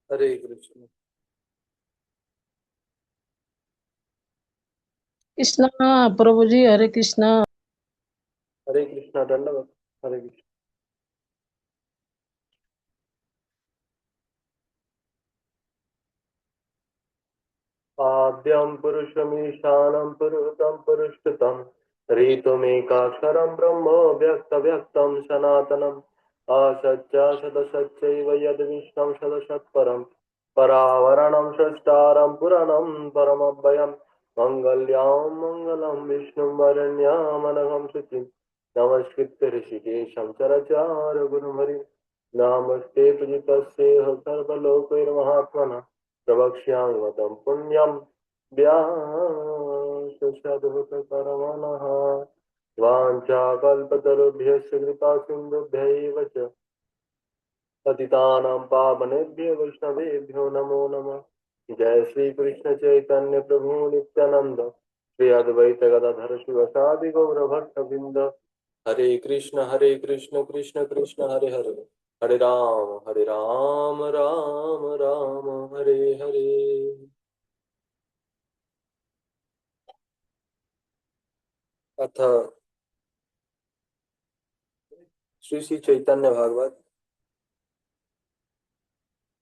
हरे कृष्ण। कृष्णा। प्रभु जी, हरे कृष्णा। हरे कृष्णा दंडवत। हरे कृष्ण। आद्यं पुरुषमीशानं पुरुषं पुरुषितं ऋतुमेकाक्षरं ब्रह्म व्यक्तं सनातनम् असच्च सदसच्चैव यद्विष्णुं सदसत्परं परावरणं सष्टारं पुराणं परमव्ययं मङ्गल्यं मङ्गलं विष्णुं वरण्यामनघं शुचिं नमस्कृत्य ऋषिकेशं चरचार्युरुहरिं नमस्ते पूजितस्तेह सर्वलोकैर्महात्मनः प्रवक्ष्यामि वदं पुण्यं व्यासशतुतकर्मणः वाञ्छाकल्पतरुभ्यश्च कृपासिन्धुभ्यैव च पतितानां पावनेभ्यो वैष्णवेभ्यो नमो नमः। जय श्री कृष्ण चैतन्य प्रभु नित्यानंद श्री अद्वैत गदाधर शिवसादि गौर भक्तवृंद। हरे कृष्ण कृष्ण कृष्ण हरे हरे हरे राम राम राम हरे हरे। अथ श्री श्री चैतन्य भागवत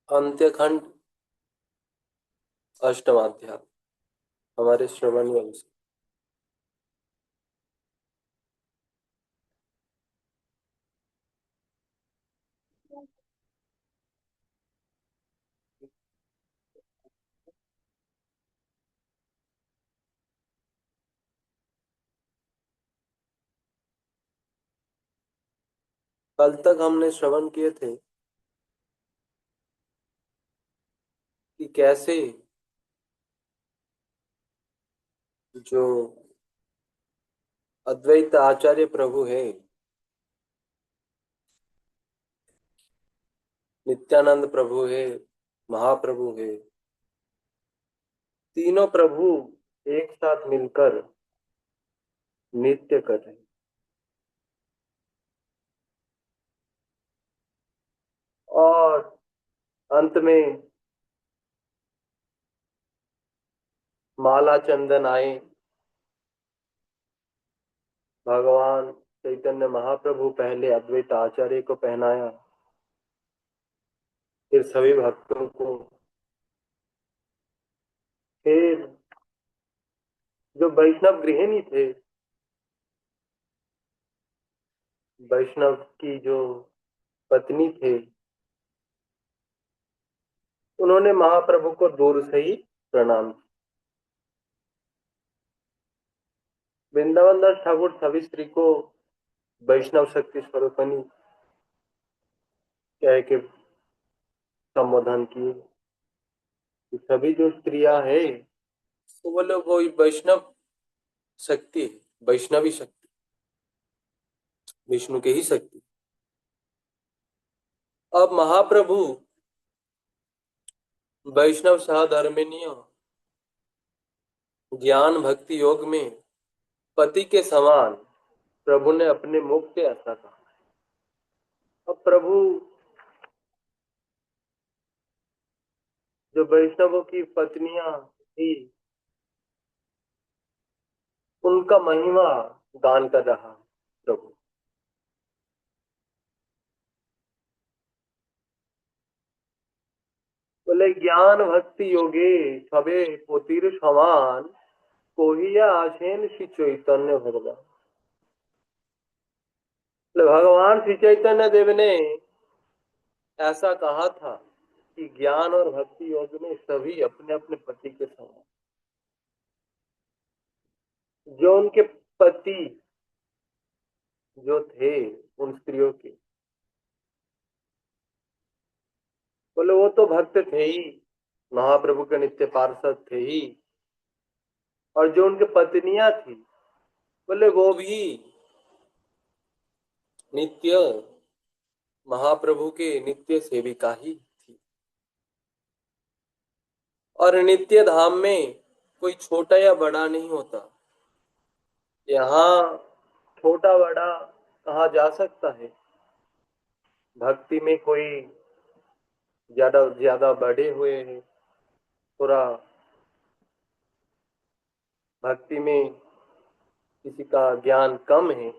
अंत्यखंड अष्टमाध्याय हमारे श्रवण वंश। कल तक हमने श्रवण किए थे कि कैसे जो अद्वैत आचार्य प्रभु है, नित्यानंद प्रभु है, महाप्रभु है, तीनों प्रभु एक साथ मिलकर नृत्य कर रहे हैं। और अंत में माला चंदन आए, भगवान चैतन्य महाप्रभु पहले अद्वैत आचार्य को पहनाया, फिर सभी भक्तों को, फिर जो वैष्णव गृहिणी थे, वैष्णव की जो पत्नी थे, उन्होंने महाप्रभु को दूर से ही प्रणाम किया। वृंदावन दास ठाकुर सभी स्त्री को वैष्णव शक्ति स्वरूपनी कह के संबोधन किए कि सभी जो स्त्रियां है तो वो लोग वही वैष्णव शक्ति है, वैष्णवी शक्ति, विष्णु के ही शक्ति। अब महाप्रभु वैष्णव सहधर्मिणी ज्ञान भक्ति योग में पति के समान प्रभु ने अपने मुख से ऐसा कहा। अब प्रभु जो वैष्णवों की पत्नियां थी उनका महिमा गान कर रहा प्रभु। बोले ज्ञान भक्ति योगे छबे पोतिर समान कोहिया आसेन श्री चैतन्य भगवान। बोले भगवान श्री चैतन्य देव ने ऐसा कहा था कि ज्ञान और भक्ति योग में सभी अपने अपने पति के समान। जो उनके पति जो थे उन स्त्रियों के, बोले वो तो भक्त थे ही, महाप्रभु के नित्य पार्षद थे ही। और जो उनके पत्नियां थी, बोले वो भी नित्य महाप्रभु के नित्य सेविका ही थी। और नित्य धाम में कोई छोटा या बड़ा नहीं होता। यहाँ छोटा बड़ा कहा जा सकता है। भक्ति में कोई ज्यादा ज्यादा बढ़े हुए हैं, थोड़ा भक्ति में किसी का ज्ञान कम है,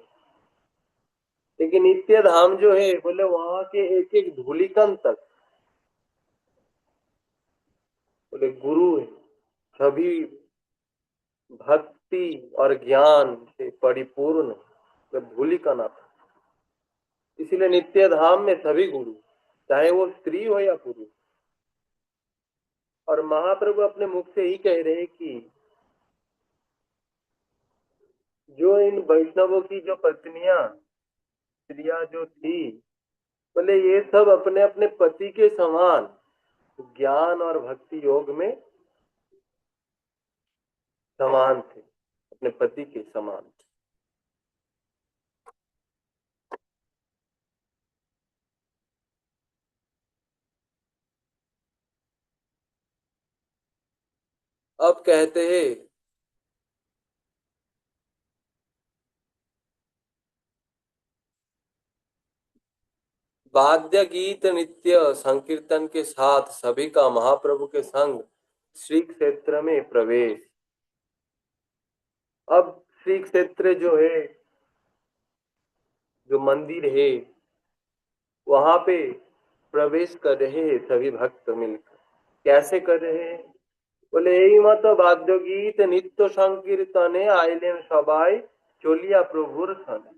लेकिन नित्य धाम जो है बोले वहां के एक एक धूलिकण तक बोले गुरु है, सभी भक्ति और ज्ञान से परिपूर्ण है, धूलिकण आता। इसीलिए नित्य धाम में सभी गुरु, चाहे वो स्त्री हो या पुरुष। और महाप्रभु अपने मुख से ही कह रहे हैं कि जो इन वैष्णवों की जो पत्नियां स्त्रियां जो थी, बोले ये सब अपने अपने पति के समान ज्ञान और भक्ति योग में समान थे, अपने पति के समान थे। अब कहते हैं वाद्य गीत नित्य संकीर्तन के साथ सभी का महाप्रभु के संग श्री क्षेत्र में प्रवेश। अब श्री क्षेत्र जो है, जो मंदिर है, वहां पे प्रवेश कर रहे हैं सभी भक्त मिलकर। कैसे कर रहे हैं? बोले यही मत वाद्य गीत नित्य संकीर्तने आइलेन सबाई चलिया प्रभुर सने,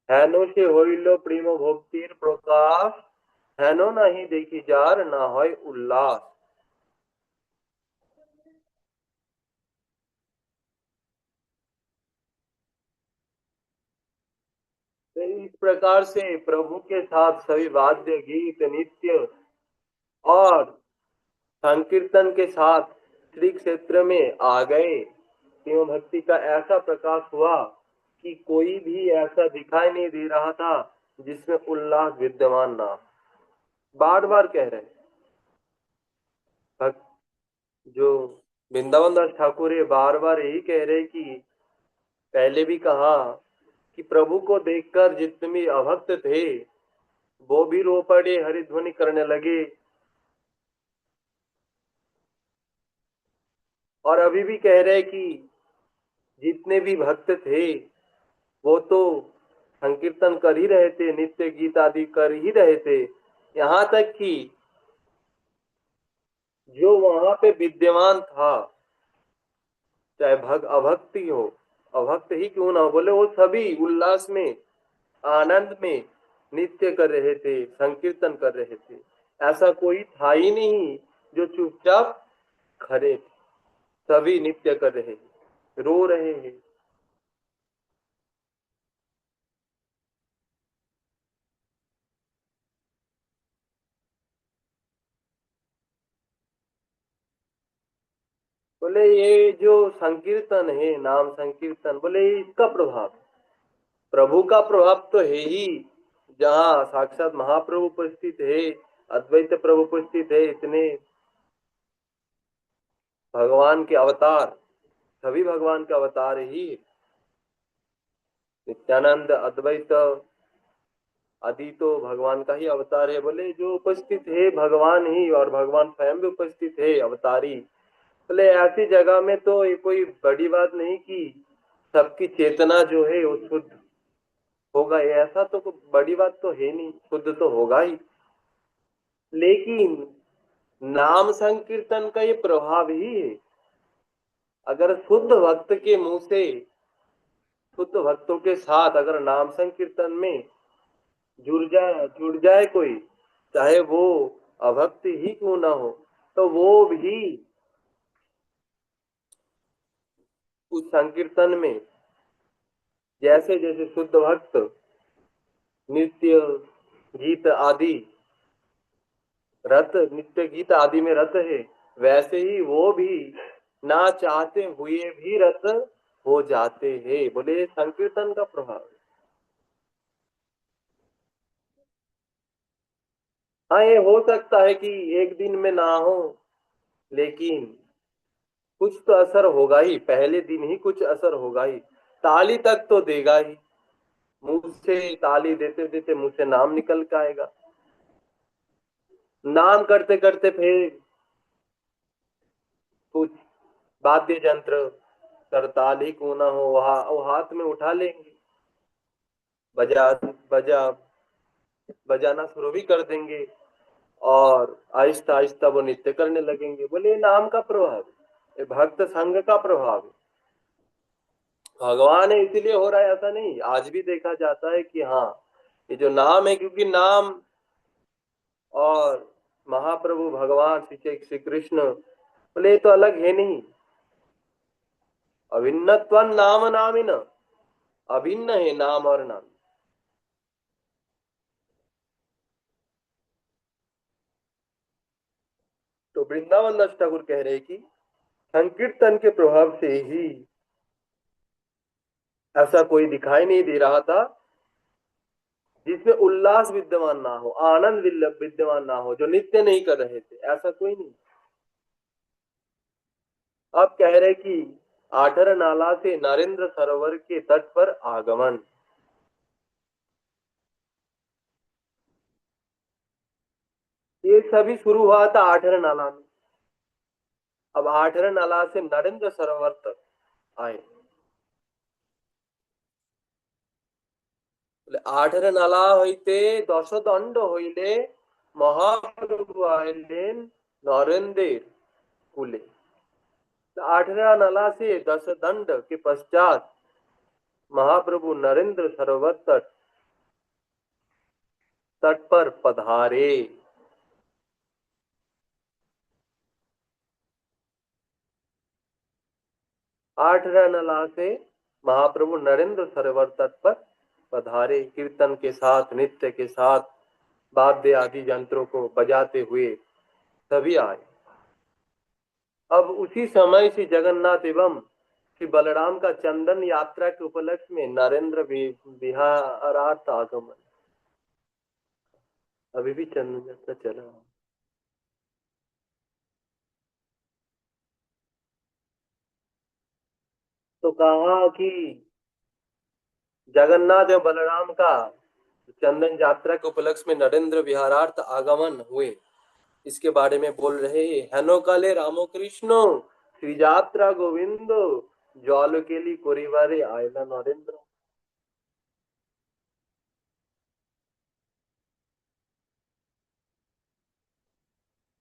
हेन से হইল প্রেম ভক্তির প্রকাশ, হেন নাহি দেখি যার না হয় উল্লাस। तो इस प्रकार से प्रभु के साथ सभी वाद्य गीत नित्य और संकीर्तन के साथ श्री क्षेत्र में आ गए। प्रेम भक्ति का ऐसा प्रकाश हुआ कि कोई भी ऐसा दिखाई नहीं दे रहा था जिसमें उल्लास विद्यमान ना हो। बार बार कह रहे भक्त जो वृंदावन दास ठाकुर है, बार बार यही कह रहे कि पहले भी कहा कि प्रभु को देखकर जितने भी अभक्त थे वो भी रो पड़े, हरिध्वनि करने लगे। और अभी भी कह रहे कि जितने भी भक्त थे वो तो संकीर्तन कर ही रहे थे, नित्य गीत आदि कर ही रहे थे। यहाँ तक कि जो वहां पे विद्यमान था, चाहे अभक्ति हो, अभक्त ही क्यों ना हो, बोले वो सभी उल्लास में आनंद में नृत्य कर रहे थे, संकीर्तन कर रहे थे। ऐसा कोई था ही नहीं जो चुपचाप खड़े थे, सभी नृत्य कर रहे हैं, रो रहे हैं। बोले ये जो संकीर्तन है, नाम संकीर्तन, बोले इसका प्रभाव, प्रभु का प्रभाव तो है ही। जहाँ साक्षात महाप्रभु उपस्थित है, अद्वैत प्रभु उपस्थित है, इतने भगवान के अवतार, सभी भगवान के अवतार ही, नित्यानंद अद्वैत आदि तो भगवान का ही अवतार है। बोले जो उपस्थित है भगवान ही, और भगवान स्वयं भी उपस्थित है अवतारी। बोले ऐसी जगह में तो ये कोई बड़ी बात नहीं कि सबकी चेतना जो है वो शुद्ध होगा, ऐसा तो कोई बड़ी बात तो है नहीं, शुद्ध तो होगा ही। लेकिन नाम संकीर्तन का ये प्रभाव ही है। अगर शुद्ध भक्त के मुंह से, शुद्ध भक्तों के साथ अगर नाम संकीर्तन में जुड़ जाए कोई, चाहे वो अभक्त ही क्यों ना हो, तो वो भी उस संकीर्तन में जैसे जैसे शुद्ध भक्त नित्य गीत आदि रत, नित्य गीत आदि में रत है, वैसे ही वो भी ना चाहते हुए भी रत हो जाते हैं। बोले संकीर्तन का प्रभाव है। हाँ ये हो सकता है कि एक दिन में ना हो, लेकिन कुछ तो असर होगा ही, पहले दिन ही कुछ असर होगा ही, ताली तक तो देगा ही। मुंह से ताली देते देते मुंह से नाम निकल के आएगा। नाम करते करते फिर कुछ वाद्य यंत्र, करताल ही क्यों ना हो, वहां वो हाथ में उठा लेंगे, बजा बजा बजाना शुरू भी कर देंगे, और आहिस्ता आहिस्ता वो नृत्य करने लगेंगे। बोले ये नाम का प्रभाव है, ये भक्त संघ का प्रभाव है। भगवान है इसीलिए हो रहा है ऐसा नहीं। आज भी देखा जाता है कि हाँ, ये जो नाम है, क्योंकि नाम और महाप्रभु भगवान श्री श्री कृष्ण, बोले ये तो अलग है नहीं। अभिन्नत्वं नाम नामिन, अभिन्न है नाम और नाम। तो वृंदावन दास ठाकुर कह रहे कि संकीर्तन के प्रभाव से ही ऐसा कोई दिखाई नहीं दे रहा था जिसमें उल्लास विद्यमान ना हो, आनंद विद्यमान ना हो, जो नित्य नहीं कर रहे थे, ऐसा कोई नहीं। अब कह रहे कि आठर नाला से नरेंद्र सरोवर के तट पर आगमन। ये सभी शुरू हुआ था आठर नाला में। अब आठर नाला से नरेंद्र सरोवर तक आए। बोले आठर नाला হইতে দশদণ্ড হইলে মহাপ্রভু আইলেন नरेंद्र कुले। तो आठरा नाला से दस दंड के पश्चात महाप्रभु नरेंद्र सरोवर तट पर पधारे। आठरा नाला से महाप्रभु नरेंद्र सरोवर तट पर पधारे, कीर्तन के साथ, नृत्य के साथ, वाद्य आदि यंत्रों को बजाते हुए सभी आए। अब उसी समय से जगन्नाथ एवं श्री बलराम का चंदन यात्रा के उपलक्ष्य में नरेंद्र विहारार्थ आगमन। अभी भी चंदन यात्रा चला। तो कहा कि जगन्नाथ एवं बलराम का चंदन यात्रा के उपलक्ष्य में नरेंद्र विहारार्थ आगमन हुए, इसके बारे में बोल रहे हैं। हेनो काले रामो कृष्ण श्री यात्रा गोविंद जल केली कोरिबारे आयला नरेंद्र।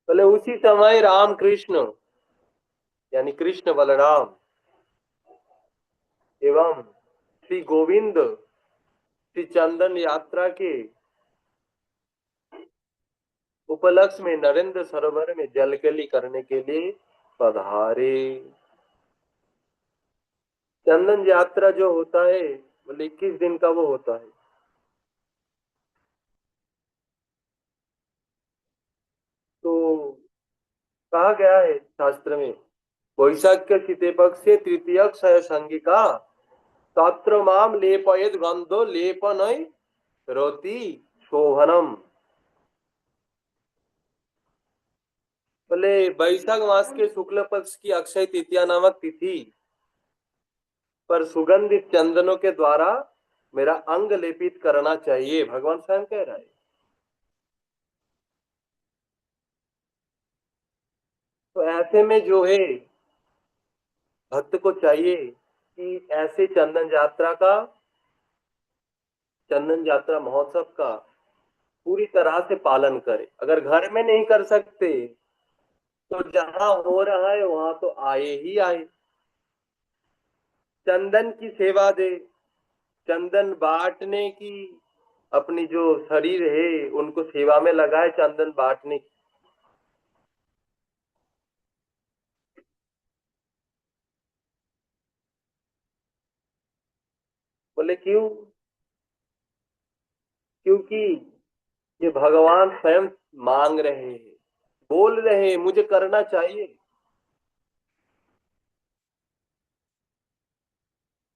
बोले उसी समय राम कृष्ण यानी कृष्ण बलराम एवं श्री गोविंद श्री चंदन यात्रा के उपलक्ष्य में नरेंद्र सरोवर में जलकेली करने के लिए पधारे। चंदन यात्रा जो होता है, बोले 21 दिन का वो होता है। तो कहा गया है शास्त्र में, वैशाख्य चिते पक्षे तृतीय क्षय संगिका तत्र माम लेपयेद गंधो लेपनय रोति शोभनम। बोले वैशाख मास के शुक्ल पक्ष की अक्षय तृतीया नामक तिथि पर सुगंधित चंदनों के द्वारा मेरा अंग लेपित करना चाहिए, भगवान स्वयं कह रहा है। तो ऐसे में जो है, भक्त को चाहिए कि ऐसे चंदन यात्रा महोत्सव का पूरी तरह से पालन करे। अगर घर में नहीं कर सकते तो जहां हो रहा है वहां तो आए ही आए, चंदन की सेवा दे, चंदन बांटने की, अपनी जो शरीर है उनको सेवा में लगाए चंदन बांटने की। बोले क्यों? क्योंकि ये भगवान स्वयं मांग रहे हैं, बोल रहे हैं मुझे करना चाहिए।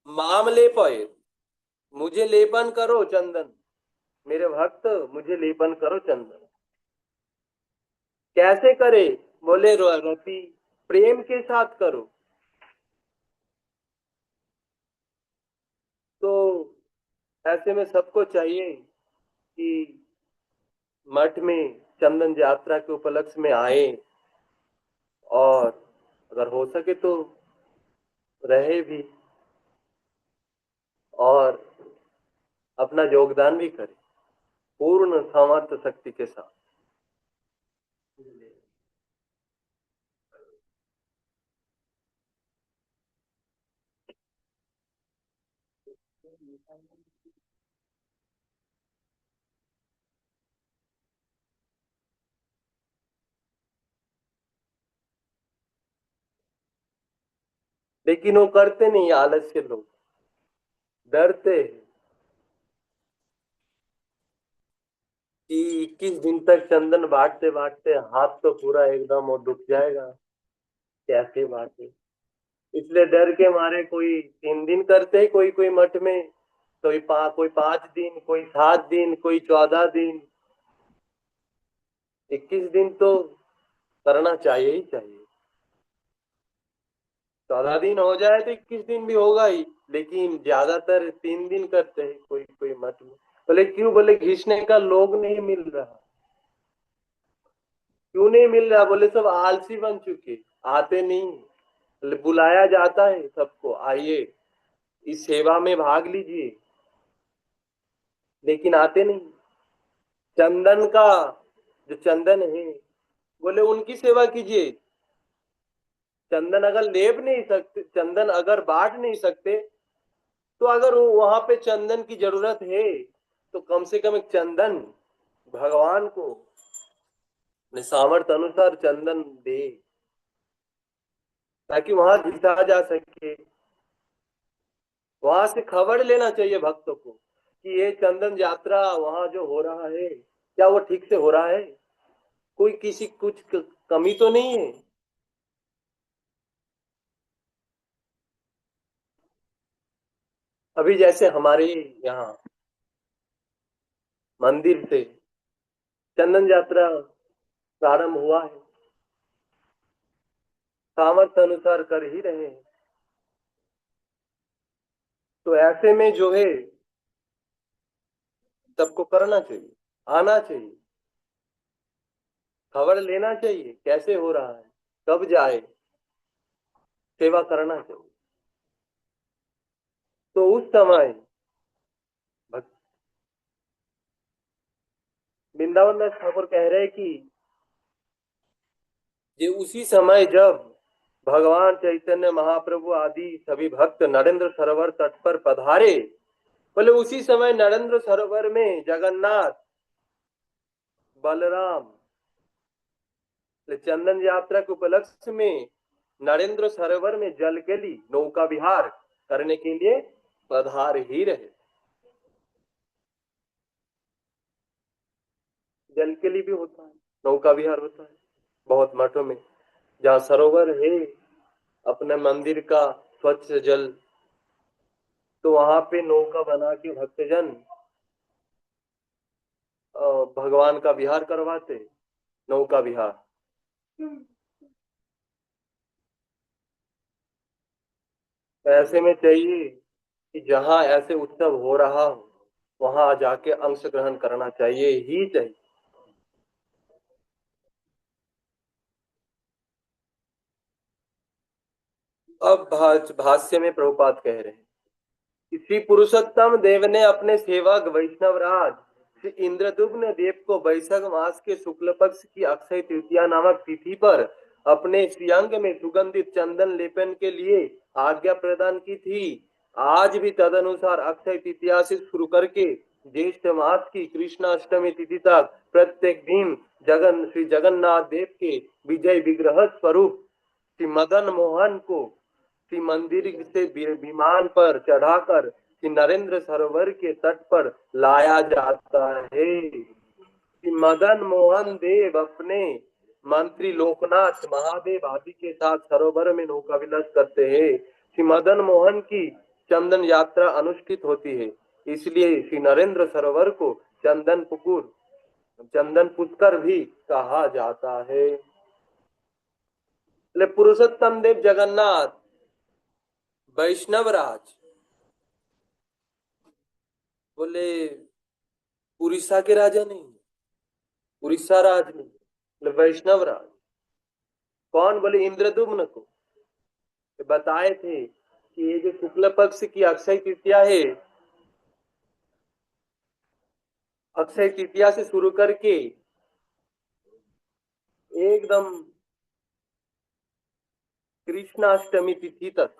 मामले पर मुझे लेपन करो चंदन, मेरे भक्त मुझे लेपन करो चंदन। कैसे करे? बोले रति, प्रेम के साथ करो। तो ऐसे में सबको चाहिए कि मठ में चंदन यात्रा के उपलक्ष्य में आए और अगर हो सके तो रहे भी और अपना योगदान भी करे पूर्ण सामर्थ्य शक्ति के साथ। लेकिन वो करते नहीं, आलस्य लोग डरते हैं कि 21 दिन तक चंदन बांटते बांटते हाथ तो पूरा एकदम वो दुख जाएगा, कैसे बांटे। इसलिए डर के मारे कोई 3 दिन करते, कोई कोई मठ में, कोई 5 दिन, कोई 7 दिन, कोई 14 दिन। 21 दिन तो करना चाहिए ही चाहिए। 14 दिन हो जाए तो 21 दिन भी होगा ही, लेकिन ज्यादातर 3 दिन करते हैं कोई कोई मठ में। बोले क्यों? बोले घिसने का लोग नहीं मिल रहा। क्यों नहीं मिल रहा? बोले सब आलसी बन चुके, आते नहीं। बुलाया जाता है सबको, आइए इस सेवा में भाग लीजिए, लेकिन आते नहीं। चंदन का जो चंदन है, बोले उनकी सेवा कीजिए। चंदन अगर लेप नहीं सकते, चंदन अगर बांट नहीं सकते, तो अगर वहां पे चंदन की जरूरत है तो कम से कम एक चंदन भगवान को अपने सामर्थ्य अनुसार चंदन दे, ताकि वहां घिसा जा सके। वहां से खबर लेना चाहिए भक्तों को कि ये चंदन यात्रा वहां जो हो रहा है, क्या वो ठीक से हो रहा है? कोई किसी कुछ कमी तो नहीं है? अभी जैसे हमारे यहाँ मंदिर से चंदन यात्रा प्रारंभ हुआ है, सामर्थ्य अनुसार कर ही रहे हैं। तो ऐसे में जो है सबको करना चाहिए, आना चाहिए, खबर लेना चाहिए कैसे हो रहा है, कब जाए, सेवा करना चाहिए। तो उस समय भक्त- वृंदावन दास ठाकुर कह रहे हैं कि ये उसी समय जब भगवान चैतन्य महाप्रभु आदि सभी भक्त नरेंद्र सरोवर तट पर पधारे, बोले उसी समय नरेंद्र सरोवर में जगन्नाथ, बलराम, चंदन यात्रा के उपलक्ष्य में नरेंद्र सरोवर में जल के लिए नौका विहार करने के लिए पधार ही रहे। जल के लिए भी होता है, नौका विहार होता है बहुत मठों में। जहाँ सरोवर है अपने मंदिर का स्वच्छ जल, तो वहां पे नौका बना के भक्तजन भगवान का विहार करवाते, नौका विहार। तो ऐसे में चाहिए कि जहाँ ऐसे उत्सव हो रहा हो वहां जाके अंश ग्रहण करना चाहिए ही चाहिए। अब भाष्य में प्रभुपाद कह रहे हैं, श्री पुरुषोत्तम देव ने अपने सेवक वैष्णवराज श्री इंद्रदुम्न देव को वैशाख मास के शुक्ल पक्ष की अक्षय तृतीया नामक तिथि पर अपने श्रीअंग में सुगंधित चंदन लेपन के लिए आज्ञा प्रदान की थी। आज भी तदनुसार अक्षय तृतीया से शुरू करके ज्येष्ठ मास की कृष्णाष्टमी तिथि तक प्रत्येक दिन श्री जगन्नाथ देव के विजय विग्रह स्वरूप श्री मदन मोहन को श्री मंदिर से विमान पर चढ़ाकर श्री नरेंद्र सरोवर के तट पर लाया जाता है। श्री मदन मोहन देव अपने मंत्री लोकनाथ महादेव आदि के साथ सरोवर में नौका विलास करते हैं। श्री मदन मोहन की चंदन यात्रा अनुष्ठित होती है, इसलिए श्री नरेंद्र सरोवर को चंदन पुष्कर भी कहा जाता है। पुरुषोत्तम देव जगन्नाथ वैष्णवराज बोले उड़ीसा के राजा नहीं, उड़ीसा राज में, मतलब वैष्णव राज। कौन? बोले इंद्रदुम्न को। तो बताए थे कि ये जो शुक्ल पक्ष की अक्षय तृतीया है, अक्षय तृतीया से शुरू करके एकदम कृष्णाष्टमी तिथि तक,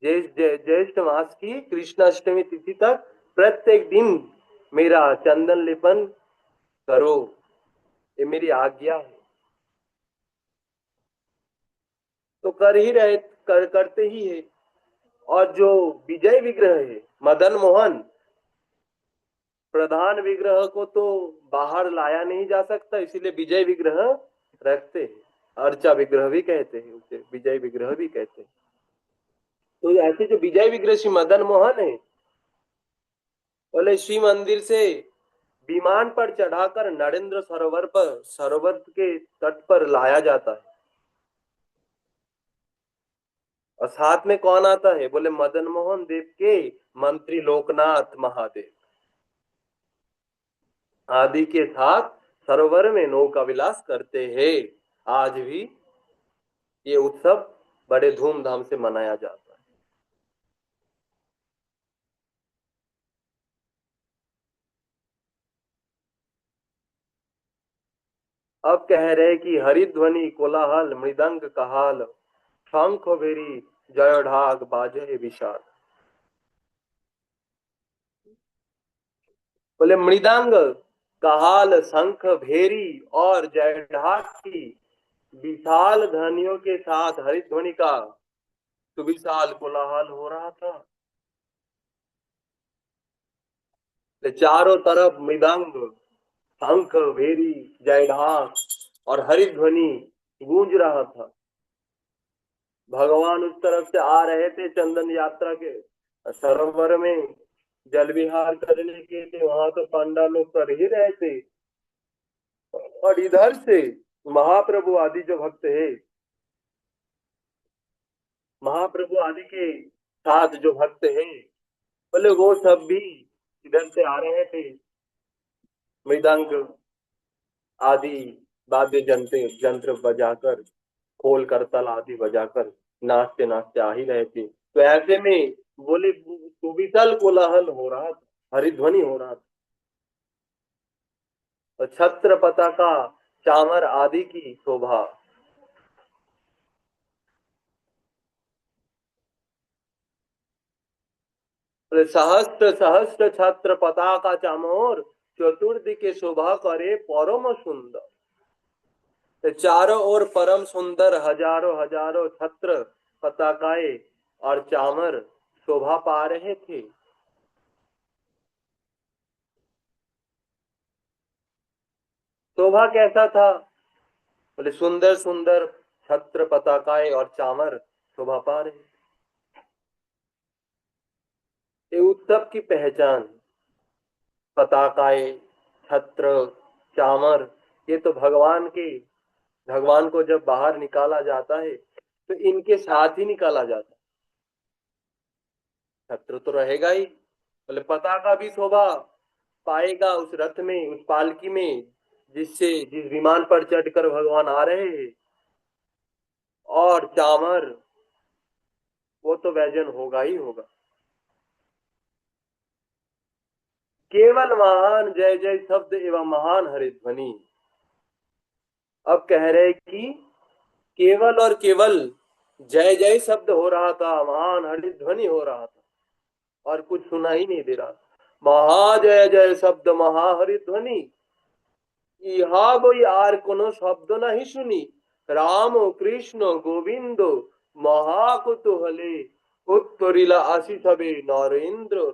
ज्येष्ठ मास की कृष्णाष्टमी तिथि तक प्रत्येक दिन मेरा चंदन लेपन करो, ये मेरी आज्ञा है। तो कर ही रहे, करते ही है। और जो विजय विग्रह है मदन मोहन, प्रधान विग्रह को तो बाहर लाया नहीं जा सकता, इसीलिए विजय विग्रह रखते हैं। अर्चा विग्रह भी कहते हैं उसे, विजय विग्रह भी कहते हैं। तो ऐसे जो विजय विग्रह श्री मदन मोहन है, बोले श्री मंदिर से विमान पर चढ़ाकर नरेंद्र सरोवर पर, सरोवर के तट पर लाया जाता है। और साथ में कौन आता है? बोले मदन मोहन देव के मंत्री लोकनाथ महादेव आदि के साथ सरोवर में नौका विलास करते हैं। आज भी ये उत्सव बड़े धूमधाम से मनाया जाता है। अब कह रहे कि हरिध्वनि कोलाहल मृदंग कहाल, शंख भेरी जय ढाक बाजे विशाल। बोले मृदंग, कहाल, शंख भेरी और जय ढाक की विशाल ध्वनियों के साथ हरिध्वनि का सुविशाल कोलाहल हो रहा था। तो चारों तरफ मृदंग, शंख भेरी, जय ढाक और हरिध्वनि गूंज रहा था। भगवान उस तरफ से आ रहे थे चंदन यात्रा के सरोवर में जल विहार करने के लिए, वहां तो पंडा लोग कर ही रहे थे। और इधर से महाप्रभु आदि जो भक्त है, महाप्रभु आदि के साथ जो भक्त हैं, बोले वो सब भी इधर से आ रहे थे, मृदंग आदि वाद्य जंत्र यंत्र बजाकर, खोल करताल आदि बजाकर नाचते नाचते आ ही रहे थे। तो ऐसे में बोले सुविशाल कोलाहल हो रहा था, हरिध्वनि हो रहा था। और छत्र पताका, चामर आदि की शोभा। सहस्त्र सहस्त्र छत्र पताका चामोर, चतुर्दिके शोभा करे परम सुंदर। तो चारों ओर परम सुंदर हजारों हजारों छत्र पताकाएं और चामर शोभा पा रहे थे। शोभा कैसा था? बोले सुंदर सुंदर छत्र पताकाएं और चामर शोभा पा रहे। ये उत्सव की पहचान, पताकाएं, छत्र, चामर, ये तो भगवान के, भगवान को जब बाहर निकाला जाता है तो इनके साथ ही निकाला जाता है। छत्र तो रहेगा ही, बोले पताका भी शोभा पाएगा उस रथ में, उस पालकी में, जिससे जिस विमान पर चढ़कर भगवान आ रहे हैं। और चामर, वो तो व्यंजन होगा ही होगा। केवल महान जय जय शब्द एवं महान हरिध्वनि। अब कह रहे कि केवल और केवल जय जय शब्द हो रहा था, महान हरिध्वनि हो रहा था, और कुछ सुना ही नहीं दे रहा। महाजय जय शब्द महाहरिध्वनि, ইহা বই আর কোন শব্দ নাহি শুনি, রাম কৃষ্ণ গোবিন্দ মহাকুতূহলে উত্তরিলা आशीष হবে नरेंद्र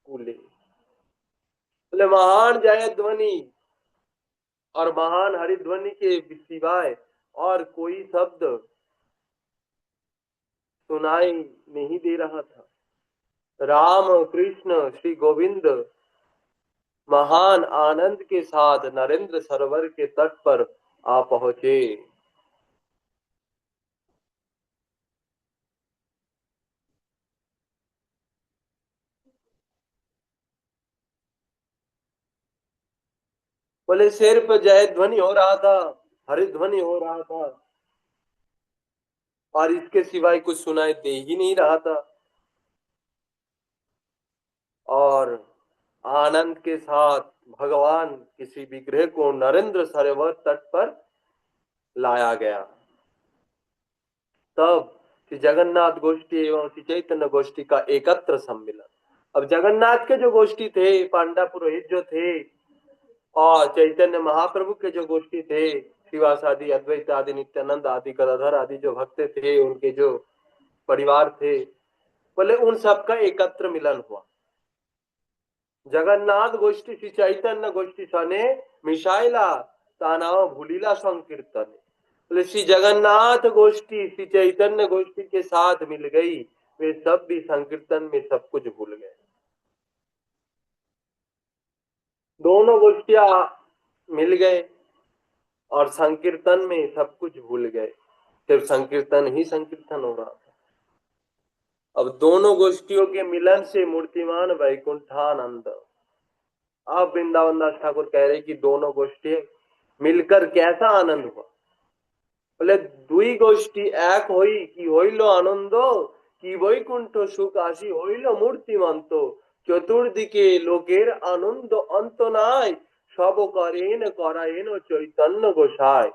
कुले। बोले महान जय ध्वनि और महान हरिध्वनि के सिवाय और कोई शब्द सुनाई नहीं दे रहा था। राम कृष्ण श्री गोविंद महान आनंद के साथ नरेंद्र सरोवर के तट पर आ पहुंचे। बोले सिर्फ जय ध्वनि हो रहा था, हरिध्वनि हो रहा था, और इसके सिवाय कुछ सुनाई दे ही नहीं रहा था। और आनंद के साथ भगवान किसी विग्रह को नरेंद्र सरोवर तट पर लाया गया। तब श्री जगन्नाथ गोष्ठी एवं श्री चैतन्य गोष्ठी का एकत्र सम्मिलन। अब जगन्नाथ के जो गोष्ठी थे, पांडा पुरोहित जो थे, और चैतन्य महाप्रभु के जो गोष्ठी थे, श्रीवास आदि, अद्वैत आदि, नित्यानंद आदि, गदाधर आदि जो भक्त थे, उनके जो परिवार थे, बोले उन सबका एकत्र मिलन हुआ। जगन्नाथ गोष्ठी श्री चैतन्य गोष्ठी सने मिशाइला तानाव भूलीला संकीर्तन। बोले श्री जगन्नाथ गोष्ठी श्री चैतन्य गोष्ठी के साथ मिल गई, वे सब भी संकीर्तन में सब कुछ भूल गए। दोनों गोष्ठियां मिल गए और संकीर्तन में सब कुछ भूल गए, सिर्फ संकीर्तन ही संकीर्तन हो रहा था। अब दोनों गोष्ठियों के मिलन से मूर्तिमान वैकुंठानंद। अब वृंदावन दास ठाकुर कह रहे कि दोनों गोष्ठी मिलकर कैसा आनंद हुआ। बोले दुई गोष्ठी एक होई कि होइल आनंद, कि वैकुंठ सुख আসি হইল মূর্তিমন্ত, চতুর্দিকে লোকের আনন্দ অন্ত নাই, সব করেন করায়েন চৈতন্য গোসাই।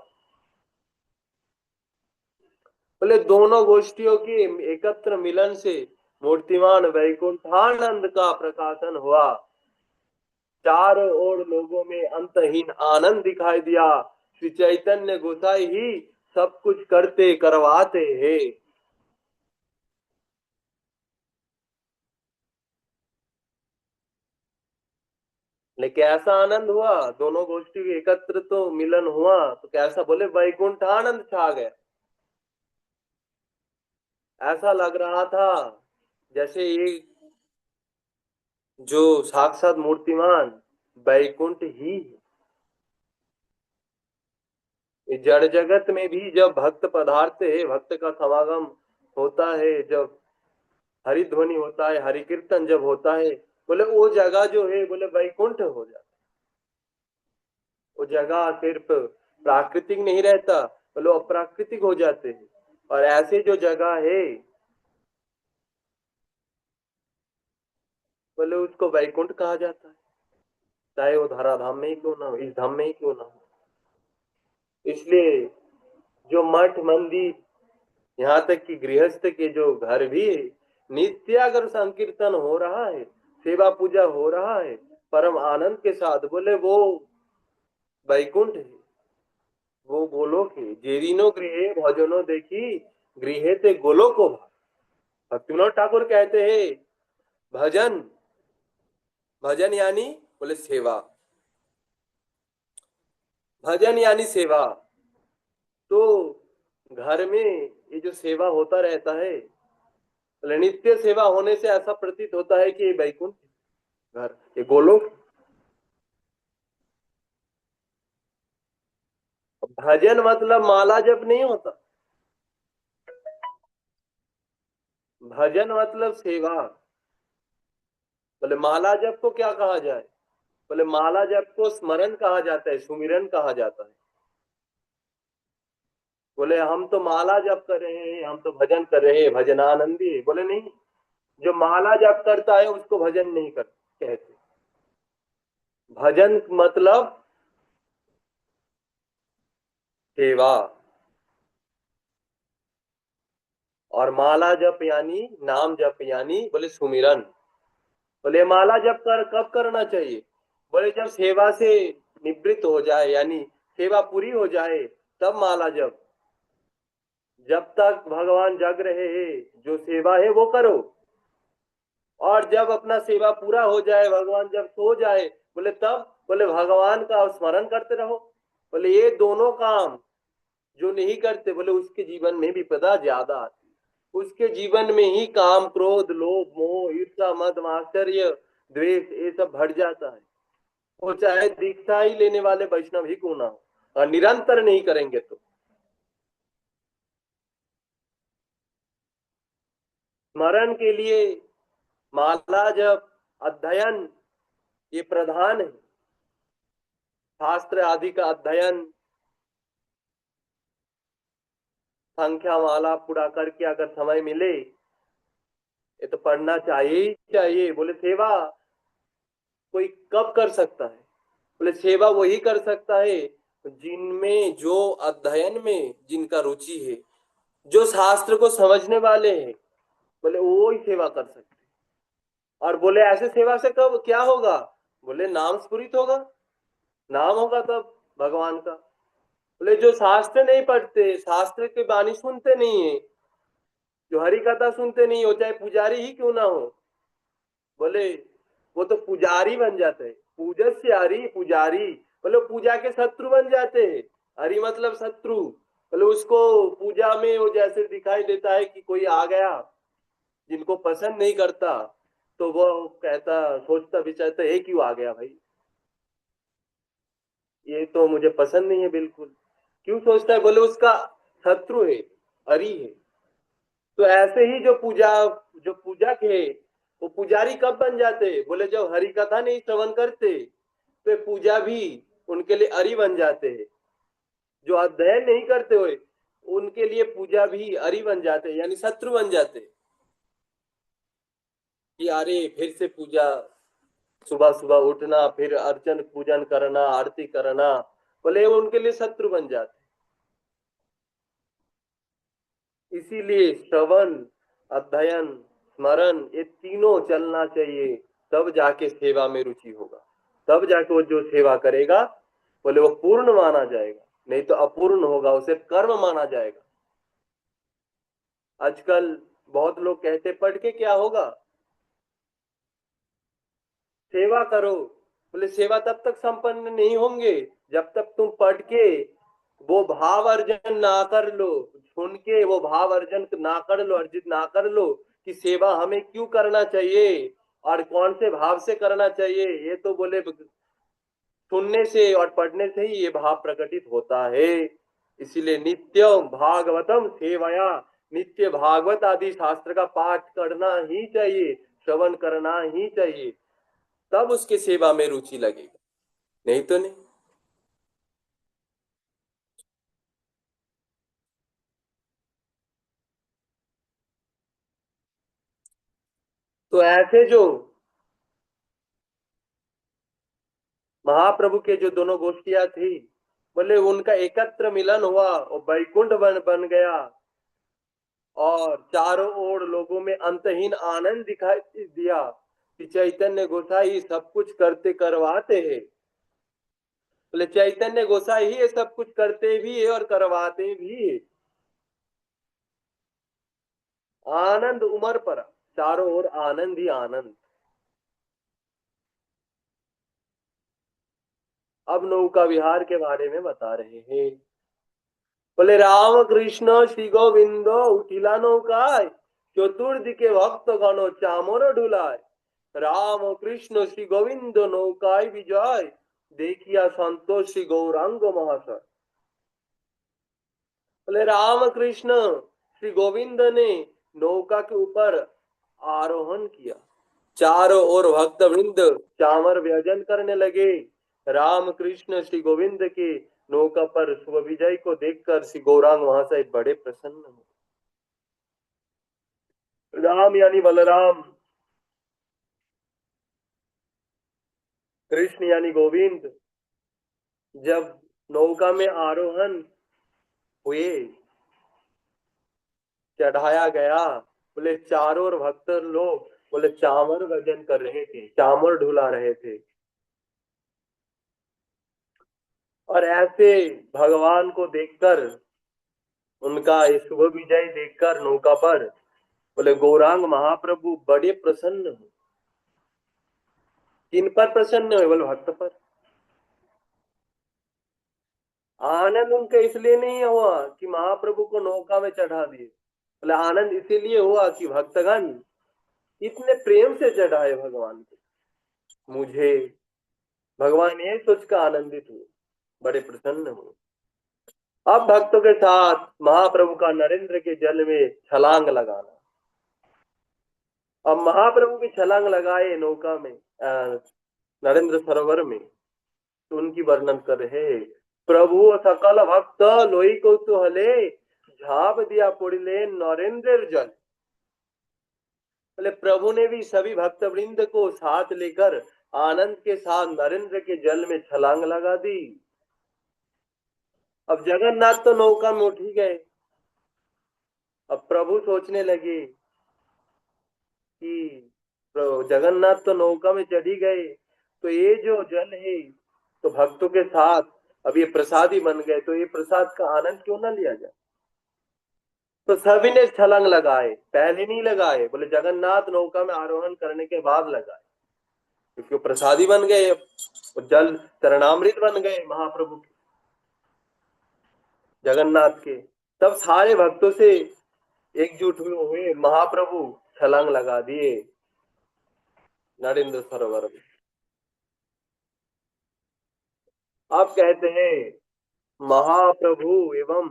बोले दोनों गोष्ठियों के एकत्र मिलन से मूर्तिमान वैकुंठानंद का प्रकाशन हुआ। चारों ओर लोगों में अंतहीन आनंद दिखाई दिया। श्री चैतन्य गोसाई ही सब कुछ करते करवाते हैं। लेकिन कैसा आनंद हुआ, दोनों गोष्ठी के एकत्र तो मिलन हुआ तो कैसा, बोले वैकुंठ आनंद छा गया। ऐसा लग रहा था जैसे ये जो साक्षात मूर्तिमान वैकुंठ ही है। इस जड़ जगत में भी जब भक्त पधारते हैं, भक्त का समागम होता है, जब हरि ध्वनि होता है, हरि कीर्तन जब होता है, बोले वो जगह जो है बोले वैकुंठ हो जाता। वो जगह सिर्फ प्राकृतिक नहीं रहता, बोले अप्राकृतिक हो जाते हैं। और ऐसे जो जगह है बोले उसको वैकुंठ कहा जाता है, चाहे वो धरा धाम में ही क्यों ना हो, इस धाम में ही क्यों ना हो। इसलिए जो मठ मंदिर, यहाँ तक कि गृहस्थ के जो घर भी है, नित्य अगर संकीर्तन हो रहा है, सेवा पूजा हो रहा है परम आनंद के साथ, बोले वो वैकुंठ है, वो गोलोक है। जेरिनो गृहे भजनो देखी, गृहे ते गोलोको भाव। भक्तिविनोद ठाकुर कहते हैं भजन, भजन यानी बोले सेवा, भजन यानी सेवा। तो घर में ये जो सेवा होता रहता है, बोले नित्य सेवा होने से ऐसा प्रतीत होता है कि ये वैकुंठ घर, ये गोलोक। भजन मतलब माला जप नहीं होता, भजन मतलब सेवा। बोले माला जप को क्या कहा जाए, बोले माला जप को स्मरण कहा जाता है, सुमिरन कहा जाता है। बोले हम तो माला जप कर रहे हैं, हम तो भजन कर रहे हैं, भजनानंदी है। बोले नहीं, जो माला जप करता है उसको भजन नहीं कर कहते। भजन मतलब सेवा, और माला जप यानी नाम जप यानी बोले सुमिरन। बोले माला जप कर कब करना चाहिए, बोले जब सेवा से निवृत्त हो जाए, यानी सेवा पूरी हो जाए तब माला जप। जब तक भगवान जग रहे हैं जो सेवा है वो करो, और जब अपना सेवा पूरा हो जाए, भगवान जब सो जाए, बोले तब बोले भगवान का स्मरण करते रहो। बोले ये दोनों काम जो नहीं करते, बोले उसके जीवन में विपदा ज्यादा आती, उसके जीवन में ही काम क्रोध लोभ मोह ईर्ष्या मद मात्सर्य द्वेष ये सब बढ़ जाता है। वो चाहे दीक्षा ही लेने वाले वैष्णव ही क्यों ना हो, और निरंतर नहीं करेंगे तो। स्मरण के लिए माला जप अध्ययन ये प्रधान है। शास्त्र आदि का अध्ययन, संख्या माला पूरा करके अगर समय मिले ये तो पढ़ना चाहिए ही चाहिए। बोले सेवा कोई कब कर सकता है? बोले सेवा वही कर सकता है जिनमें, जो अध्ययन में जिनका रुचि है, जो शास्त्र को समझने वाले हैं, बोले वो ही सेवा कर सकते हैं। और बोले ऐसे सेवा से कब क्या होगा? बोले नाम स्फुरित होगा, नाम होगा तब भगवान का। बोले जो शास्त्र नहीं पढ़ते, शास्त्र की वाणी सुनते नहीं है, जो हरि कथा सुनते नहीं हो, चाहे पुजारी ही क्यों ना हो, बोले वो तो पुजारी बन जाते हैं। पूजस्य हरि पुजारी, बोले पूजा के शत्रु बन जाते हैं। हरि मतलब शत्रु। बोले उसको पूजा में वो जैसे दिखाई देता है कि कोई आ गया जिनको पसंद नहीं करता, तो वो कहता, सोचता विचारता है क्यों आ गया भाई, ये तो मुझे पसंद नहीं है बिल्कुल। क्यों सोचता है? बोले उसका शत्रु है, हरि है। तो ऐसे ही जो पूजक है वो पुजारी कब बन जाते? बोले जब हरि कथा नहीं श्रवण करते तो पूजा भी उनके लिए अरि बन जाते हैं। जो अध्ययन नहीं करते हुए उनके लिए पूजा भी अरि बन जाते हैं, यानी शत्रु बन जाते हैं कि अरे फिर से पूजा, सुबह सुबह उठना, फिर अर्चन पूजन करना, आरती करना, बोले उनके लिए शत्रु बन जाते। इसीलिए श्रवण, अध्ययन, स्मरण ये तीनों चलना चाहिए, तब जाके सेवा में रुचि होगा, तब जाके वो जो सेवा करेगा बोले वो पूर्ण माना जाएगा, नहीं तो अपूर्ण होगा, उसे कर्म माना जाएगा। आजकल बहुत लोग कहते पढ़ के क्या होगा, सेवा करो। बोले सेवा तब तक संपन्न नहीं होंगे जब तक तुम पढ़ के वो भाव अर्जन ना कर लो, सुन के वो भाव अर्जन ना कर लो, अर्जित ना कर लो कि सेवा हमें क्यों करना चाहिए और कौन से भाव से करना चाहिए। ये तो बोले सुनने से और पढ़ने से ही ये भाव प्रकटित होता है। इसीलिए नित्यम भागवतम सेवया, नित्य भागवत आदि शास्त्र का पाठ करना ही चाहिए, श्रवण करना ही चाहिए, तब उसके सेवा में रुचि लगेगी, नहीं तो नहीं। तो ऐसे जो महाप्रभु के जो दोनों गोष्ठियां थी, बोले उनका एकत्र मिलन हुआ और वैकुंठ बन गया और चारों ओर लोगों में अंतहीन आनंद दिखाई दिया कि चैतन्य गोसाई सब कुछ करते करवाते हैं। बोले चैतन्य गोसाई ही ये सब कुछ करते भी है और करवाते भी है। आनंद उमर पर, चारों ओर आनंद ही आनंद। अब नौका विहार के बारे में बता रहे हैं। बोले राम कृष्ण श्री गोविंद उठिला नौकाय, चतुर्दिके भक्त गण चामर ढुलाय। राम कृष्ण श्री गोविंद नौकाय विजय, देखिया संतोष श्री गौरांग महाशय। बोले राम कृष्ण श्री गोविंद ने नौका के ऊपर आरोहण किया, चारों ओर भक्त वृंद चामर व्यजन करने लगे। राम कृष्ण श्री गोविंद के नौका पर शुभ विजय को देखकर श्री गौरांग महाशय बड़े प्रसन्न हुए। राम यानी बलराम, कृष्ण यानी गोविंद जब नौका में आरोहण हुए, चढ़ाया गया, बोले चारों ओर भक्त लोग बोले चामर भजन कर रहे थे, चामर ढुला रहे थे। और ऐसे भगवान को देखकर, उनका ये शुभ विजय देखकर नौका पर, बोले गौरांग महाप्रभु बड़े प्रसन्न हुए। किन पर प्रसन्न हुए? बोले भक्त पर। आनंद उनका इसलिए नहीं हुआ कि महाप्रभु को नौका में चढ़ा दिए, बोले आनंद इसीलिए हुआ कि भक्तगण इतने प्रेम से चढ़ाए भगवान को मुझे। भगवान ये सोच कर आनंदित हुए, बड़े प्रसन्न हुए। अब भक्तों के साथ महाप्रभु का नरेंद्र के जल में छलांग लगाना। अब महाप्रभु की छलांग लगाए नौका में, नरेंद्र सरोवर में, तो उनकी वर्णन कर रहे हैं। प्रभु सकल भक्त लोई कौतूहले झाप दिया पुड़िले नरेंद्र जल। बोले प्रभु ने भी सभी भक्त वृंद को साथ लेकर आनंद के साथ नरेंद्र के जल में छलांग लगा दी। अब जगन्नाथ तो नौका में उठ ही गए। अब प्रभु सोचने लगे कि जगन्नाथ तो नौका में चढ़ ही गए, तो ये जो जल है तो भक्तों के साथ अब ये प्रसाद ही बन गए, तो ये प्रसाद का आनंद क्यों ना लिया जाए। तो सभी ने छलांग लगाए, पहले नहीं लगाए, बोले जगन्नाथ नौका में आरोहण करने के बाद लगाए, क्योंकि वो प्रसादी बन गए। अब जल चरणामृत बन गए महाप्रभु के, जगन्नाथ के। तब सारे भक्तों से एकजुट हुए महाप्रभु छलांग लगा दिए नरेंद्र सरोवर में। आप कहते हैं महाप्रभु एवं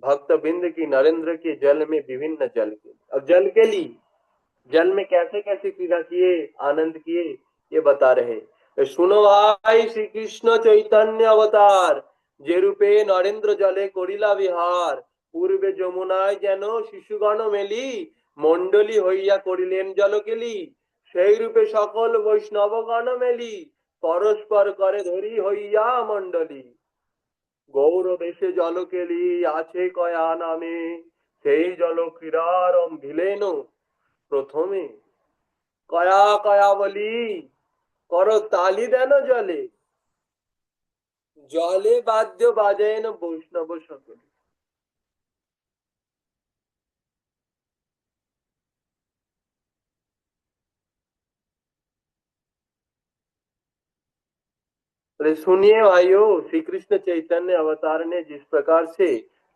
भक्त बिंद की नरेंद्र के जल में विभिन्न जल के। अब जल के लिए जल में कैसे कैसे क्रीड़ा किए, आनंद किए, ये बता रहे। सुनो भाई श्री कृष्ण चैतन्य अवतार जे रूपे नरेंद्र जले करिला विहार पूर्वे যমুনায় যেন শিশুগণ মেলি মণ্ডলী হইয়া করিলেন জলকেলি সেই রূপে সকল বৈষ্ণবগণ মেলি পরস্পর করে ধরি হইয়া মণ্ডলী গৌর দেশে জলকেলি আছে কয়া নামে সেই জল ক্রীড়ার ভিলেন প্রথমে কয়া কয়া বলি করো তালি দেন জলে জলে বাদ্য বাজেন বৈষ্ণব সকলে। अरे सुनिए भाइयों, श्री कृष्ण चैतन्य अवतार ने जिस प्रकार से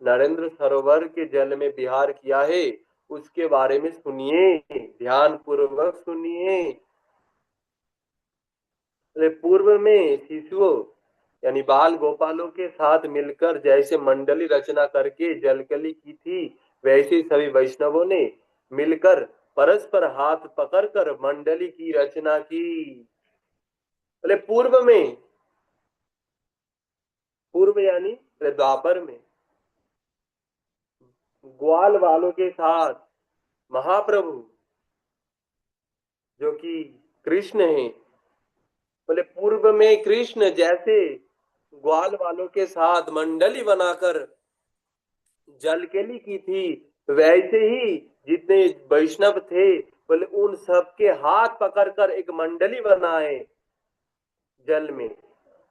नरेंद्र सरोवर के जल में विहार किया है उसके बारे में सुनिए, ध्यान पूर्वक सुनिए। अरे पूर्व में शिशुओं यानी बाल गोपालों के साथ मिलकर जैसे मंडली रचना करके जलकली की थी, वैसे सभी वैष्णवों ने मिलकर परस्पर हाथ पकड़कर मंडली की रचना की। बोले पूर्व में, पूर्व यानी द्वापर में ग्वाल वालों के साथ महाप्रभु जो कि कृष्ण है, बोले पूर्व में कृष्ण जैसे ग्वाल वालों के साथ मंडली बनाकर जलकेली की थी, वैसे ही जितने वैष्णव थे बोले उन सबके हाथ पकड़कर एक मंडली बनाए जल में।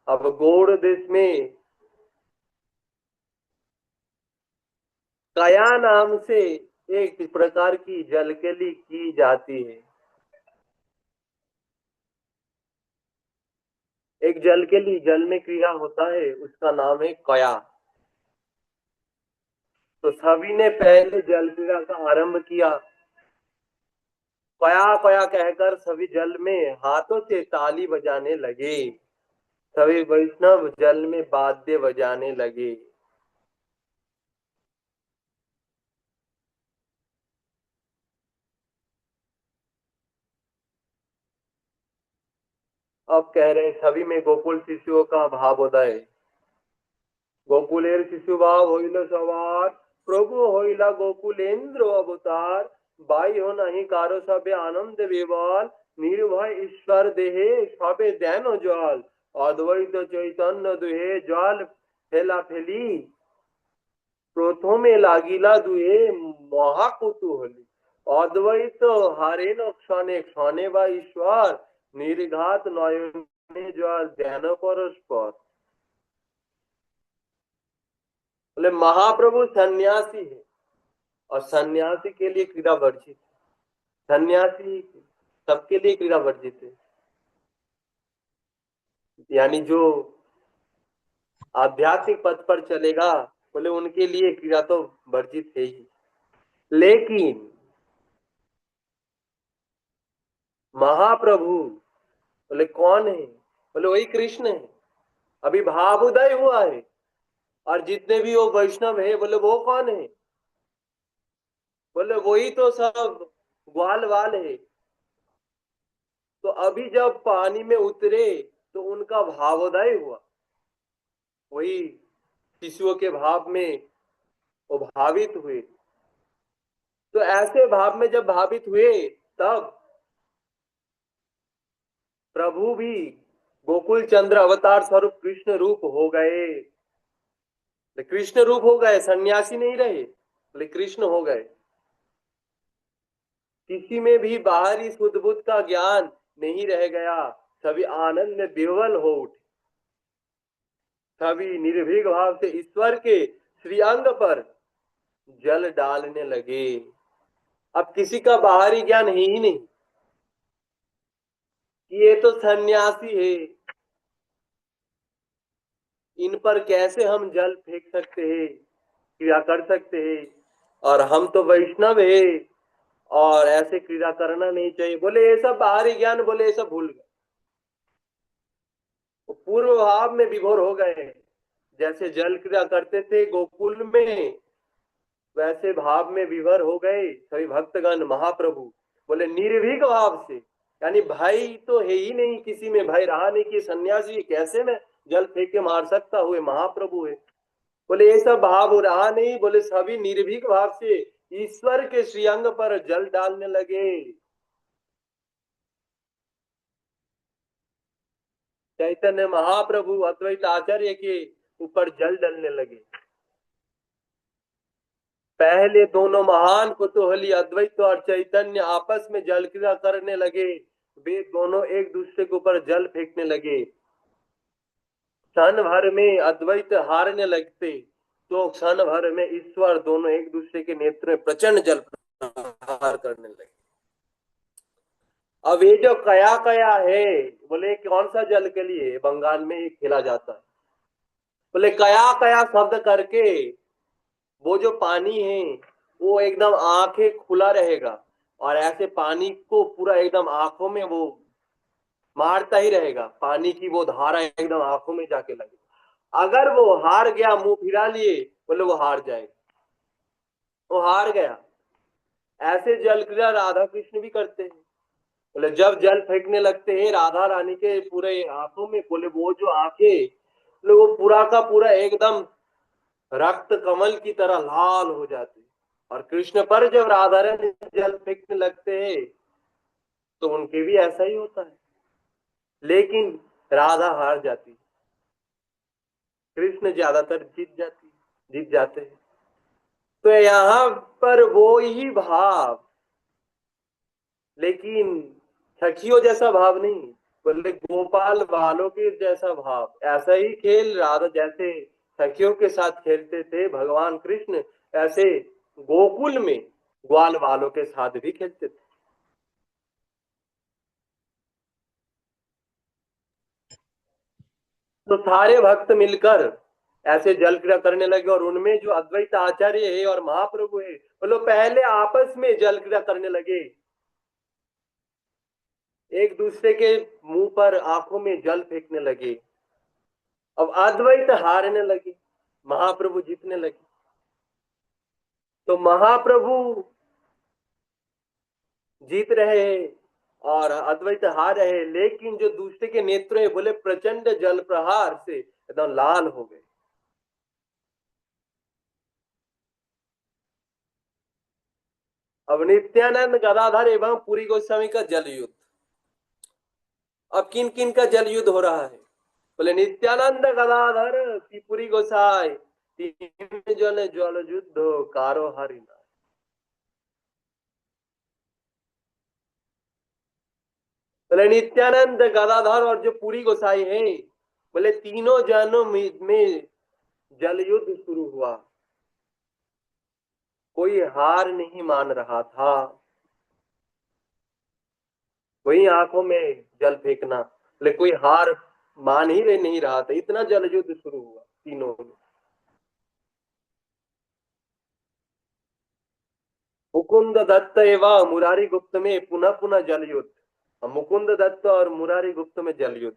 अब गौड़ देश में कया नाम से एक प्रकार की जलकेली की जाती है। एक जलकेली जल में क्रीड़ा होता है, उसका नाम है कया। तो सभी ने पहले जल क्रीड़ा का आरंभ किया, कया कया कहकर सभी जल में हाथों से ताली बजाने लगे, सभी वैष्णव जल में वाद्य बजाने लगे। अब कह रहे सभी में गोकुल शिशुओं का भावोदय। गोकुलेर शिशु भाव होइल सवार प्रभु होइला गोकुलेन्द्र अवतार बाई हो नहीं कारो सबे आनंद विवाल निर्भय ईश्वर देहे सबे दैन जल अद्वैत चैतन्य दुहे जल फेला फेली প্রথমে লাগিলা দুয়ে মহাকুতুহলী অদ্বৈত হারেন ক্ষণে ক্ষণে বা ঈশ্বর निर्घात नयने जल ध्यान परस्पर। बोले महाप्रभु सन्यासी है और सन्यासी के लिए क्रीड़ा वर्जित, सन्यासी सबके लिए क्रीड़ा वर्जित है, यानी जो आध्यात्मिक पथ पर चलेगा बोले उनके लिए क्रीड़ा तो वर्जित है ही। लेकिन महाप्रभु बोले कौन है, बोले वही कृष्ण है, अभी भावोदय हुआ है। और जितने भी वो वैष्णव है बोले वो कौन है, बोले वही तो सब ग्वाल वाल है। तो अभी जब पानी में उतरे तो उनका भावोदय हुआ, वही शिशुओं के भाव में वो भावित हुए। तो ऐसे भाव में जब भावित हुए तब प्रभु भी गोकुल चंद्र अवतार स्वरूप कृष्ण रूप हो गए। कृष्ण रूप हो गए, सन्यासी नहीं रहे, बोले कृष्ण हो गए। किसी में भी बाहरी सुध बुद्ध का ज्ञान नहीं रह गया, सभी आनंद में विह्वल हो उठे, सभी निर्भीक भाव से ईश्वर के श्रीअंग पर जल डालने लगे। अब किसी का बाहरी ज्ञान है ही नहीं कि ये तो सन्यासी है, इन पर कैसे हम जल फेंक सकते हैं, क्रिया कर सकते हैं, और हम तो वैष्णव है और ऐसे क्रिया करना नहीं चाहिए। बोले ये सब बाहरी ज्ञान, बोले ये सब भूल गए, वो पूर्व भाव में विभोर हो गए। जैसे जल क्रिया करते थे गोकुल में, वैसे भाव में विभोर हो गए सभी भक्तगण महाप्रभु। बोले निर्भीक भाव से, यानी भय तो है ही नहीं, किसी में भय रहा नहीं कि सन्यासी कैसे में जल फेंक के मार सकता, हुए महाप्रभु है। बोले ये सब भाव हो रहा नहीं, बोले सभी निर्भीक भाव से ईश्वर के श्रीअंग पर जल डालने लगे। चैतन्य महाप्रभु अद्वैत आचार्य के ऊपर जल डालने लगे। पहले दोनों महान कुतूहली अद्वैत और चैतन्य आपस में जल क्रिया करने लगे। वे दोनों एक दूसरे के ऊपर जल फेंकने लगे। क्षण भर में अद्वैत हारने लगते तो क्षण भर में ईश्वर दोनों एक दूसरे के नेत्र में प्रचंड जल प्रहार करने लगे। अब ये जो कया कया है, बोले कौन सा जल के लिए बंगाल में खेला जाता है। बोले कया कया शब्द करके वो जो पानी है वो एकदम आंखें खुला रहेगा, और ऐसे पानी को पूरा एकदम आंखों में वो मारता ही रहेगा, पानी की वो धारा एकदम आंखों में जाके लगे। अगर वो हार गया, मुंह फिरा लिए, बोले वो हार जाएगा, वो हार गया। ऐसे जल क्रिया राधा कृष्ण भी करते हैं। बोले जब जल फेंकने लगते हैं राधा रानी के पूरे आंखों में, बोले वो जो आंखें, बोले वो पूरा का पूरा एकदम रक्त कमल की तरह लाल हो जाती। और कृष्ण पर जब राधा रानी जल फेंकने लगते हैं तो उनके भी ऐसा ही होता है, लेकिन राधा हार जाती, कृष्ण ज्यादातर जीत जाते हैं। तो यहाँ पर वो ही भाव, लेकिन सखियों जैसा भाव नहीं, बोले गोपाल बालों के जैसा भाव। ऐसा ही खेल राधा जैसे सखियों के साथ खेलते थे भगवान कृष्ण, ऐसे गोकुल में ग्वाल बालों के साथ भी खेलते थे। तो सारे भक्त मिलकर ऐसे जल क्रिया करने लगे, और उनमें जो अद्वैत आचार्य है और महाप्रभु है, वो लोग पहले आपस में जल क्रिया करने लगे, एक दूसरे के मुंह पर आंखों में जल फेंकने लगे। अब अद्वैत हारने लगे, महाप्रभु जीतने लगे। तो महाप्रभु जीत रहे हैं और अद्वैत हार रहे हैं, लेकिन जो दूसरे के नेत्र है, बोले प्रचंड जल प्रहार से एकदम लाल हो गए। अब नित्यानंद गदाधर एवं पुरी गोस्वामी का जल युद्ध, अब किन किन का जल युद्ध हो रहा है। बोले नित्यानंद गदाधर त्रिपुरी गोसाई तीन जन जल युद्ध कारो हरिना। बोले नित्यानंद गदाधर और जो पुरी गोसाई है, बोले तीनों जनों में जल युद्ध शुरू हुआ। कोई हार नहीं मान रहा था, वही आंखों में जल फेंकना, बोले कोई हार मान ही नहीं रहा था, इतना जल युद्ध शुरू हुआ तीनों में। मुकुंद दत्त एवं मुरारी गुप्त में पुनः पुनः जल युद्ध। मुकुंद दत्त और मुरारी गुप्त में जल युद्ध।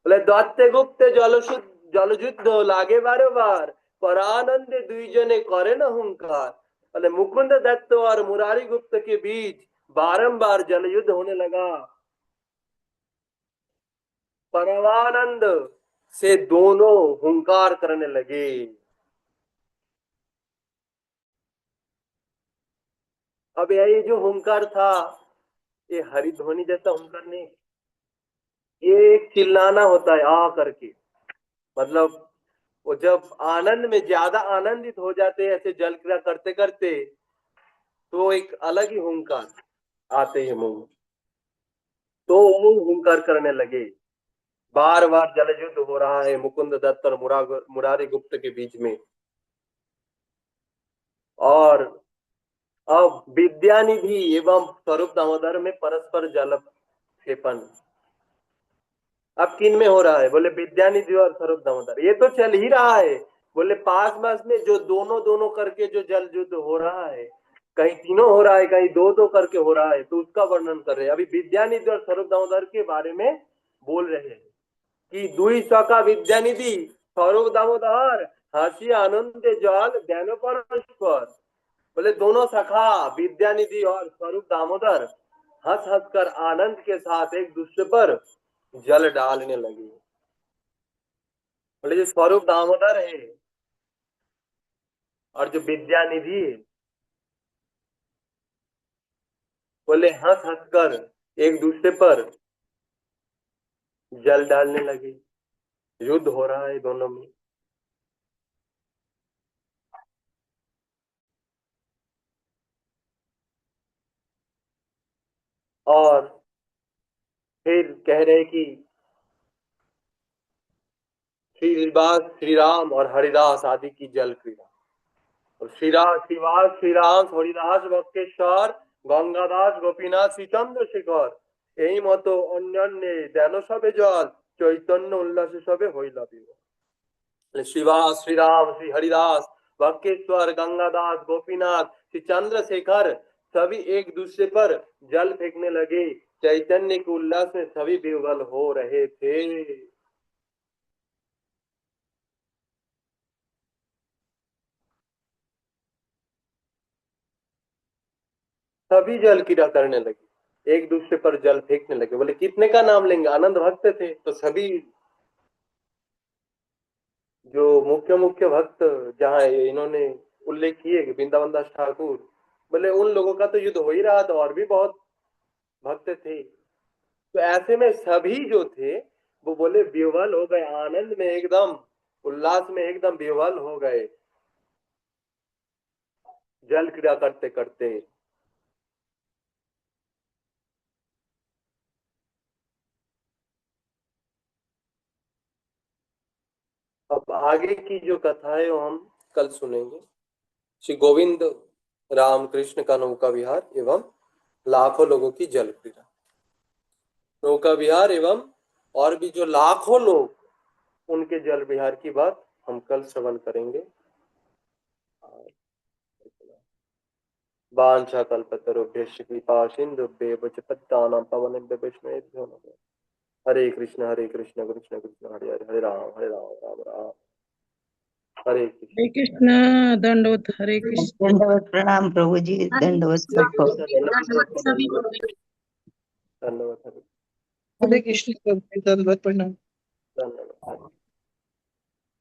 बोले दत्त गुप्त जल युद्ध लागे बार बार, पर आनंद द्विजने करे न हुंकार। बोले मुकुंद दत्त और मुरारी गुप्त के बीच बारंबार जल युद्ध होने लगा। परमानंद से दोनों हुंकार करने लगे। अब ये जो हुंकार था, ये हरिध्वनि जैसा हुंकार नहीं, ये एक चिल्लाना होता है आ करके। मतलब वो जब आनंद में ज्यादा आनंदित हो जाते हैं ऐसे जल क्रिया करते करते, तो एक अलग ही हुंकार आते हैं मुंह में। तो वो हुंकार करने लगे। बार बार जल युद्ध हो रहा है मुकुंद दत्त और मुरारी गुप्त के बीच में। और अब विद्यानिधि एवं स्वरूप दामोदर में परस्पर जल क्षेपण अब किन में हो रहा है? बोले विद्यानिधि और स्वरूप दामोदर। ये तो चल ही रहा है। बोले पास पास में जो दोनों दोनों करके जो जल युद्ध हो रहा है, कहीं तीनों हो रहा है, कहीं दो दो करके हो रहा है, तो उसका वर्णन कर रहे हैं। अभी विद्यानिधि और स्वरूप दामोदर के बारे में बोल रहे हैं कि दुई सखा विद्यानिधि स्वरूप दामोदर हंसी आनंद जल ज्ञान परस्पर। बोले दोनों सखा विद्यानिधि और स्वरूप दामोदर हंस हंस कर आनंद के साथ एक दूसरे पर जल डालने लगे। बोले जो स्वरूप दामोदर है और जो विद्यानिधि है, बोले हंस हंस कर एक दूसरे पर जल डालने लगे। युद्ध हो रहा है दोनों में। और फिर कह रहे कि श्री राम और हरिदास आदि की जल क्रिया। और श्रीराम हरिदास बक्केश्वर गंगादास गोपीनाथ श्रीचंद्र शेखर এই মতো অন্যান্য ধ্যান সবে জল চৈতন্য উল্লাসে সবে হইলা বিভোর। श्रीवास श्री राम श्री हरिदास बक्केश्वर गंगादास गोपीनाथ श्री चंद्रशेखर सभी एक दूसरे पर जल फेंकने लगे। चैतन्य के उल्लास में सभी विह्वल हो रहे थे। सभी जल क्रिया करने लगे, एक दूसरे पर जल फेंकने लगे। बोले कितने का नाम लेंगे? आनंद भक्त थे तो सभी जो मुख्य मुख्य भक्त जहाँ इन्होंने उल्लेख किए कि वृंदावन दास ठाकुर, बोले उन लोगों का तो युद्ध हो ही रहा था और भी बहुत भक्त थे। तो ऐसे में सभी जो थे वो बोले विह्वल हो गए, आनंद में एकदम उल्लास में एकदम विह्वल हो गए जल क्रिया करते करते। अब आगे की जो कथा है वो हम कल सुनेंगे। श्री गोविंद राम कृष्ण का नौका विहार एवं लाखों लोगों की जल क्रीड़ा। नौका विहार एवं और भी जो लाखों लोग उनके जल विहार की बात हम कल श्रवण करेंगे। वांछा कल्पतरुभ्यश्च कृपा सिन्धुभ्येव च पतितानां पावनेभ्यो वैष्णवेभ्यो नमः। हरे कृष्ण कृष्ण कृष्ण हरे हरे, हरे राम राम राम हरे कृष्ण। हरे कृष्णा। दंडवत हरे कृष्ण। दंडवत प्रणाम प्रभु जी, दंडवत सबको। धन्यवाद। हरे कृष्ण, दंडवत प्रणाम। धन्यवाद।